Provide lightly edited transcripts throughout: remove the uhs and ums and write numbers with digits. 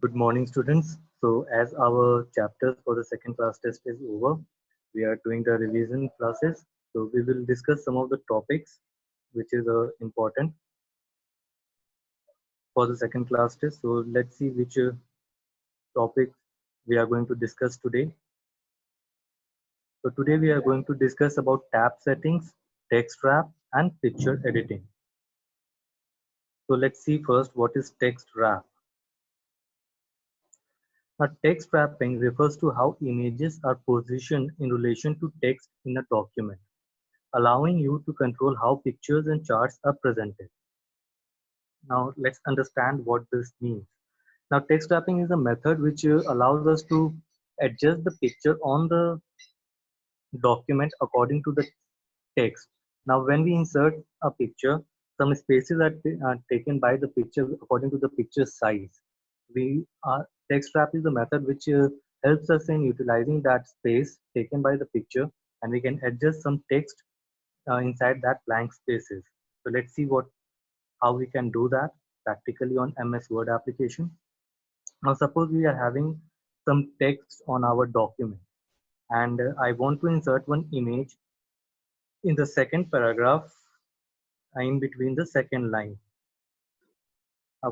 Good morning, students. So, as our chapters for the second class test is over, we are doing the revision classes. So, we will discuss some of the topics which is important for the second class test. So, let's see which topic we are going to discuss today. So, today we are going to discuss about tab settings, text wrap, and picture editing. So, let's see first what is text wrap. Now, text wrapping refers to how images are positioned in relation to text in a document, allowing you to control how pictures and charts are presented. Now, let's understand what this means. Now, text wrapping is a method which allows us to adjust the picture on the document according to the text. Now, when we insert a picture, some spaces are taken by the picture according to the picture size. Text wrap is the method which helps us in utilizing that space taken by the picture, and we can adjust some text inside that blank spaces. So let's see what how we can do that practically on MS Word application. Now suppose we are having some text on our document, and I want to insert one image in the second paragraph in between the second line.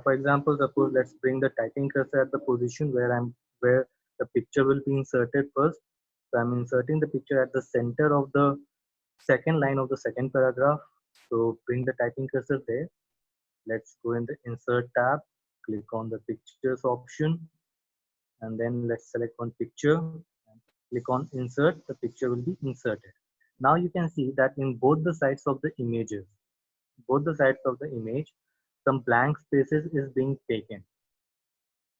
For example, suppose let's bring the typing cursor at the position where the picture will be inserted first. So I'm inserting the picture at the center of the second line of the second paragraph. So bring the typing cursor there. Let's go in the insert tab, click on the pictures option, and then let's select one picture and click on insert. The picture will be inserted. Now you can see that in both the sides of the images, both the sides of the image, some blank spaces is being taken.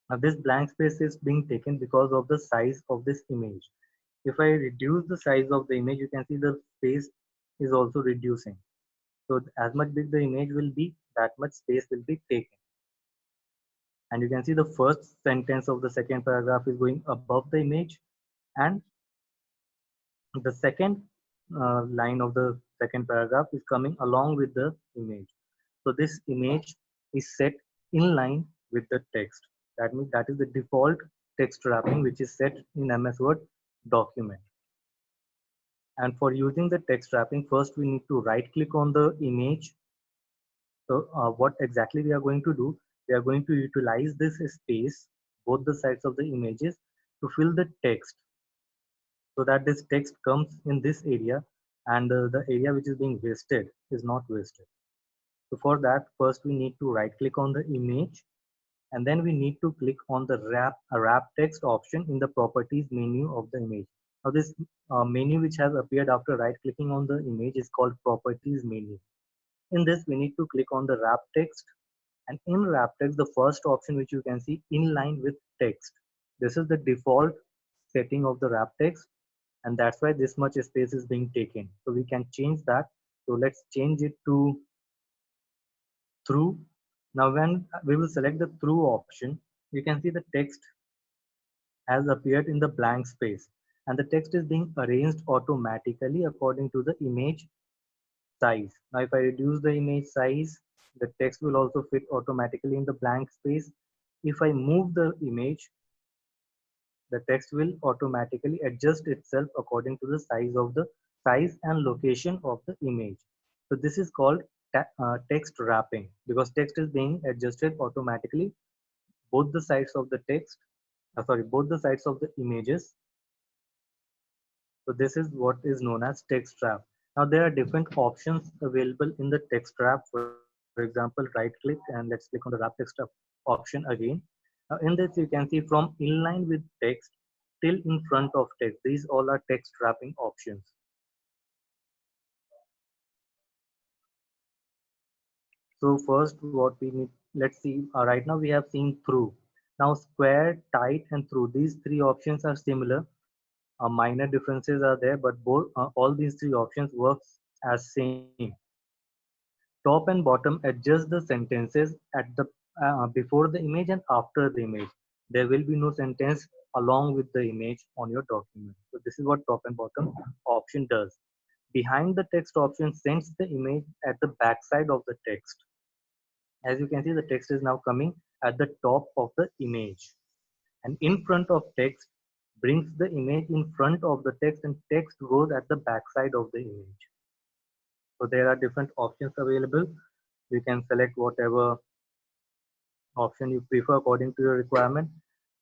Now this blank space is being taken because of the size of this image. If I reduce the size of the image, you can see the space is also reducing. So as much big the image will be, that much space will be taken. And you can see the first sentence of the second paragraph is going above the image, and the second line of the second paragraph is coming along with the image. So this image is set in line with the text. That means that is the default text wrapping which is set in MS Word document. And for using the text wrapping, first we need to right click on the image. So what exactly we are going to do, we are going to utilize this space, both the sides of the images, to fill the text so that this text comes in this area, and the area which is being wasted is not wasted. So for that, first we need to right click on the image, and then we need to click on the wrap text option in the properties menu of the image. Now this menu which has appeared after right clicking on the image is called properties menu. In this, we need to click on the wrap text, and in wrap text, the first option which you can see inline with text. This is the default setting of the wrap text, and that's why this much space is being taken. So we can change that. So let's change it to through. Now when we will select the through option, you can see the text has appeared in the blank space, and the text is being arranged automatically according to the image size. Now if I reduce the image size, the text will also fit automatically in the blank space. If I move the image, the text will automatically adjust itself according to the size and location of the image. So this is called text wrapping, because text is being adjusted automatically, both the sides of the both the sides of the images. So this is what is known as text wrap. Now there are different options available in the text wrap. For example, right click and let's click on the wrap text option again. In this you can see from inline with text till in front of text. These all are text wrapping options. So first what we need, let's see, right now we have seen through. Now square, tight and through, these three options are similar. Minor differences are there, but both all these three options works as same. Top and bottom adjust the sentences at the before the image and after the image. There will be no sentence along with the image on your document. So this is what top and bottom option does. Behind the text option sends the image at the backside of the text. As you can see, the text is now coming at the top of the image. And in front of text brings the image in front of the text, and text goes at the back side of the image. So there are different options available. You can select whatever option you prefer according to your requirement.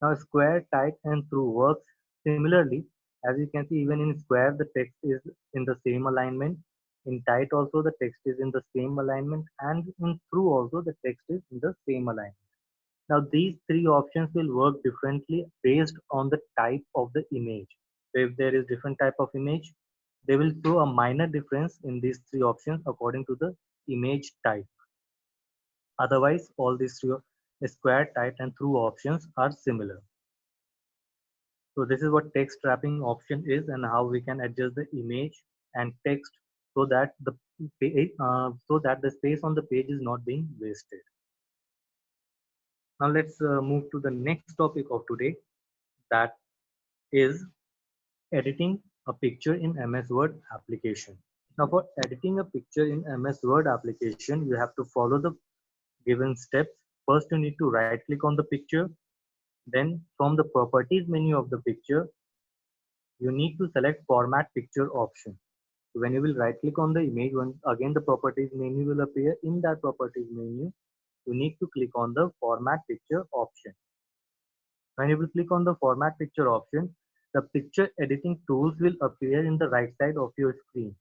Now square, tight and through works similarly. As you can see, even in square the text is in the same alignment. In tight also the text is in the same alignment, and in through also the text is in the same alignment. Now these three options will work differently based on the type of the image. So if there is different type of image, they will show a minor difference in these three options according to the image type. Otherwise, all these three square, tight and through options are similar. So this is what text wrapping option is, and how we can adjust the image and text so that the space on the page is not being wasted. Now let's move to the next topic of today, that is editing a picture in MS Word application. Now for editing a picture in MS Word application, you have to follow the given steps. First, you need to right click on the picture. Then from the properties menu of the picture, you need to select format picture option. So when you will right click on the image, once again the properties menu will appear. In that properties menu, you need to click on the format picture option. When you will click on the format picture option, the picture editing tools will appear in the right side of your screen.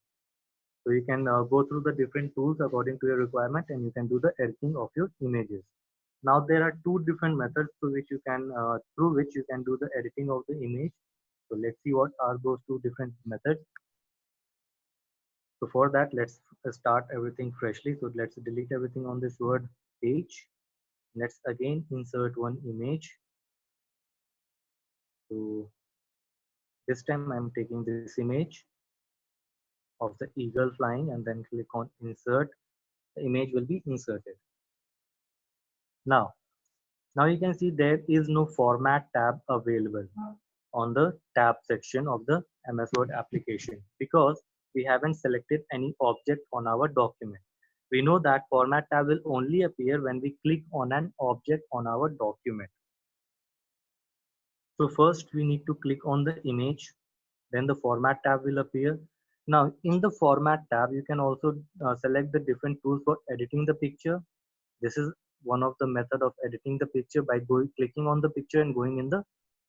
So you can go through the different tools according to your requirement, and you can do the editing of your images. Now there are two different methods through which you can do the editing of the image. So let's see what are those two different methods. So for that, let's start everything freshly. So let's delete everything on this Word page. Let's again insert one image. So this time I'm taking this image of the eagle flying, and then click on insert. The image will be inserted. Now you can see there is no format tab available on the tab section of the MS Word application because we haven't selected any object on our document. We know that format tab will only appear when we click on an object on our document. So first we need to click on the image, then the format tab will appear. Now in the format tab, you can also select the different tools for editing the picture. This is one of the method of editing the picture by clicking on the picture and going in the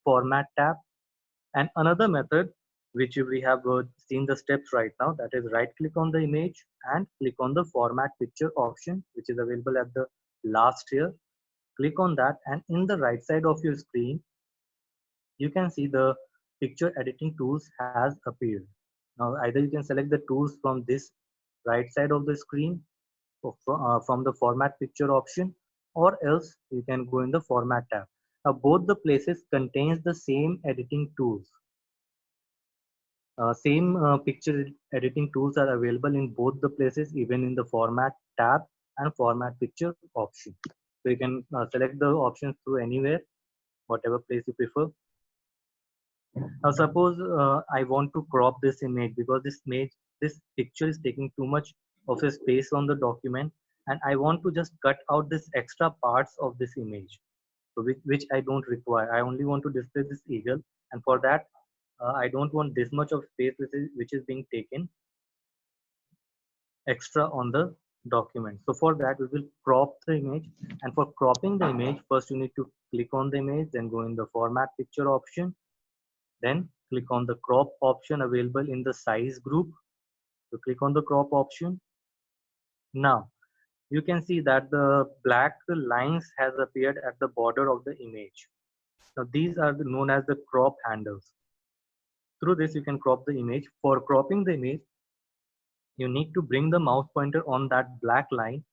format tab. And another method which we have seen the steps right now, that is right click on the image and click on the format picture option, which is available at the last here. Click on that, and in the right side of your screen you can see the picture editing tools has appeared. Now either you can select the tools from this right side of the screen or from the format picture option, or else you can go in the format tab. Now both the places contains the same editing tools. Same picture editing tools are available in both the places, even in the format tab and format picture option. So you can select the options through anywhere, whatever place you prefer. Now suppose I want to crop this image because this picture is taking too much of a space on the document, and I want to just cut out this extra parts of this image, so which I don't require. I only want to display this eagle, and for that I don't want this much of space which is being taken extra on the document. So for that we will crop the image, and for cropping the image, first you need to click on the image, then go in the format picture option, then click on the crop option available in the size group. So click on the crop option. Now you can see that the black lines has appeared at the border of the image. Now these are known as the crop handles. Through this you can crop the image. For cropping the image, you need to bring the mouse pointer on that black line.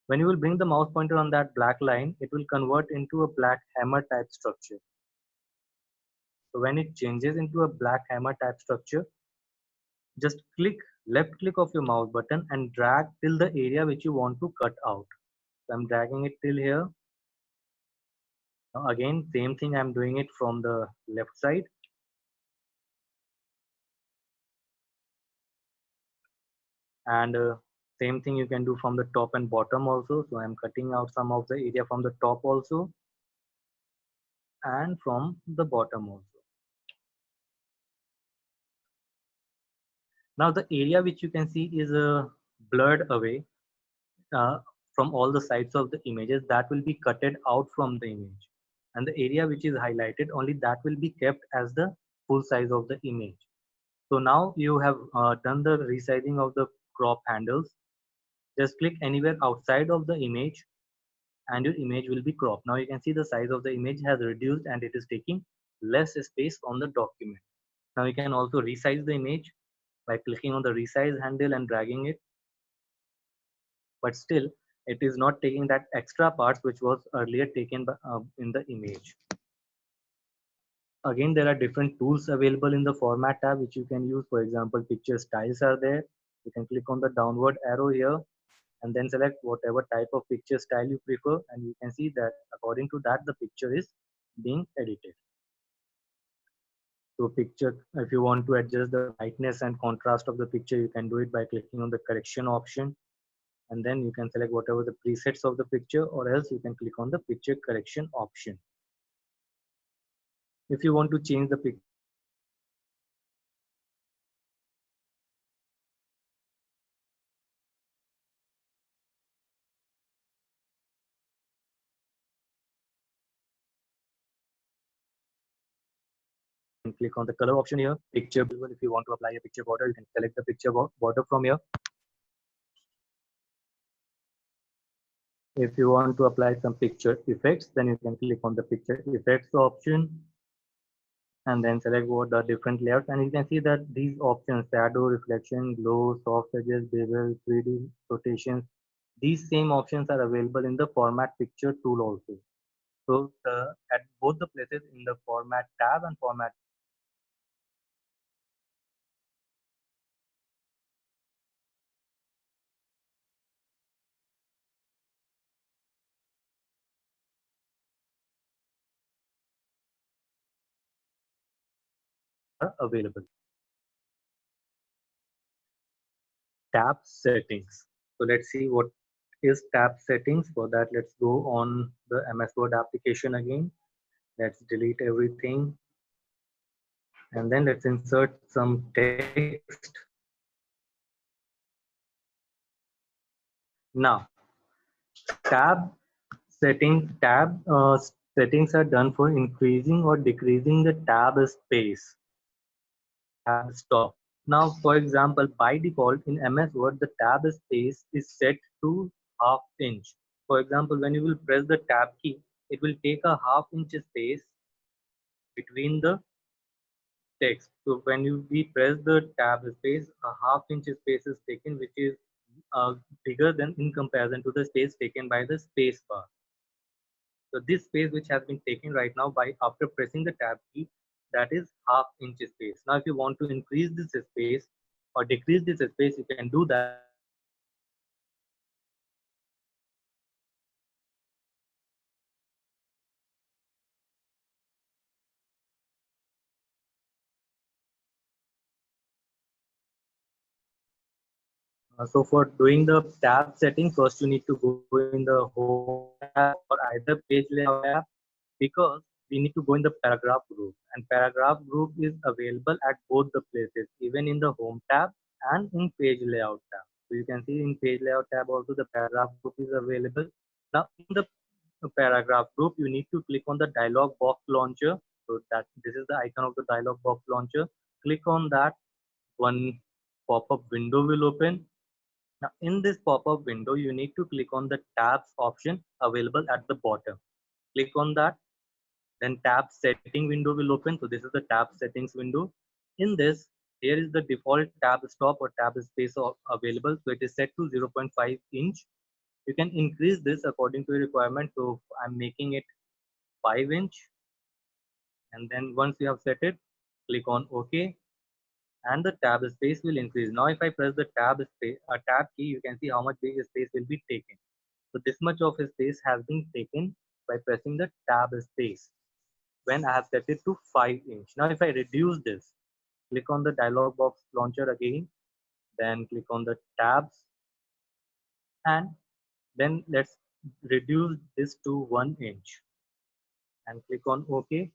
When you will bring the mouse pointer on that black line, it will convert into a black hammer type structure. So when it changes into a black hammer type structure, just left click of your mouse button and drag till the area which you want to cut out. So I'm dragging it till here. Now again, same thing, I'm doing it from the left side. And same thing you can do from the top and bottom also. So I'm cutting out some of the area from the top also. and from the bottom also. Now the area which you can see is blurred away uh, from all the sides of the images, that will be cutted out from the image, and the area which is highlighted only that will be kept as the full size of the image. So now you have done the resizing of the crop handles. Just click anywhere outside of the image and your image will be cropped. Now you can see the size of the image has reduced and it is taking less space on the document. Now you can also resize the image by clicking on the resize handle and dragging it, but still it is not taking that extra parts which was earlier taken in the image. Again, there are different tools available in the format tab which you can use. For example, picture styles are there. You can click on the downward arrow here and then select whatever type of picture style you prefer, and you can see that according to that the picture is being edited. So picture, if you want to adjust the brightness and contrast of the picture, you can do it by clicking on the correction option, and then you can select whatever the presets of the picture, or else you can click on the picture correction option. If you want to change the picture and click on the color option here, picture. If you want to apply a picture border, you can select the picture border from here. If you want to apply some picture effects, then you can click on the picture effects option and then select what the different layouts, and you can see that these options, shadow, reflection, glow, soft edges, bevel, 3D rotations, these same options are available in the format picture tool also. So at both the places in the format tab and format are available. Tab settings. So let's see what is tab settings. For that, let's go on the MS Word application again. Let's delete everything and then let's insert some text. Now tab settings are done for increasing or decreasing the tab space, tab stop. Now for example, by default in MS Word the tab space is set to half inch. For example, when you will press the tab key, it will take a half inch space between the text. So when you we press the tab space, a half inch space is taken, which is bigger than in comparison to the space taken by the space bar. So this space which has been taken right now by after pressing the tab key, that is half inch space. Now if you want to increase this space or decrease this space, you can do that by clicking on the tab settings option and then selecting the tab space. So for doing the tab setting, first you need to go in the home tab or either page layout tab, because we need to go in the paragraph group, and paragraph group is available at both the places, even in the home tab and in page layout tab. So you can see in page layout tab also the paragraph group is available. Now in the paragraph group, you need to click on the dialog box launcher. So that this is the icon of the dialog box launcher. Click on that, one pop-up window will open. Now in this pop-up window, you need to click on the tabs option available at the bottom. Click on that, then tab setting window will open. So this is the tab settings window. In this, here is the default tab stop or tab space available. So it is set to 0.5 inch. You can increase this according to your requirement. So I'm making it 5 inch. And then once you have set it, click on OK, and the tab space will increase. Now, if I press the tab key, you can see how much big space will be taken. So this much of space has been taken by pressing the tab space when I have set it to 5 inch. Now, if I reduce this, click on the dialog box launcher again, then click on the tabs, and then let's reduce this to 1 inch. and click on OK.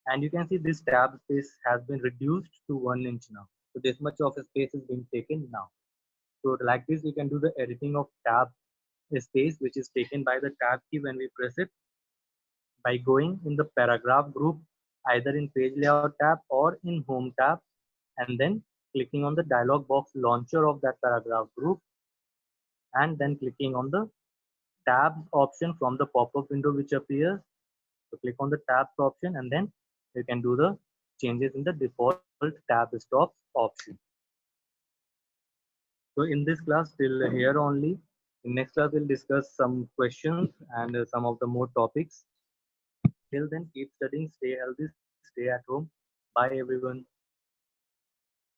And you can see this tab space has been reduced to 1 inch now. So this much of a space is being taken now. So like this, we can do the editing of tab space, which is taken by the tab key when we press it, by going in the paragraph group, either in page layout tab or in home tab, and then clicking on the dialog box launcher of that paragraph group, and then clicking on the tabs option from the pop-up window which appears. So click on the tabs option, and then you can do the changes in the default tab stops option. So in this class till here only. In next class we'll discuss some questions and some of the more topics. Till then, keep studying, stay healthy, stay at home. Bye everyone.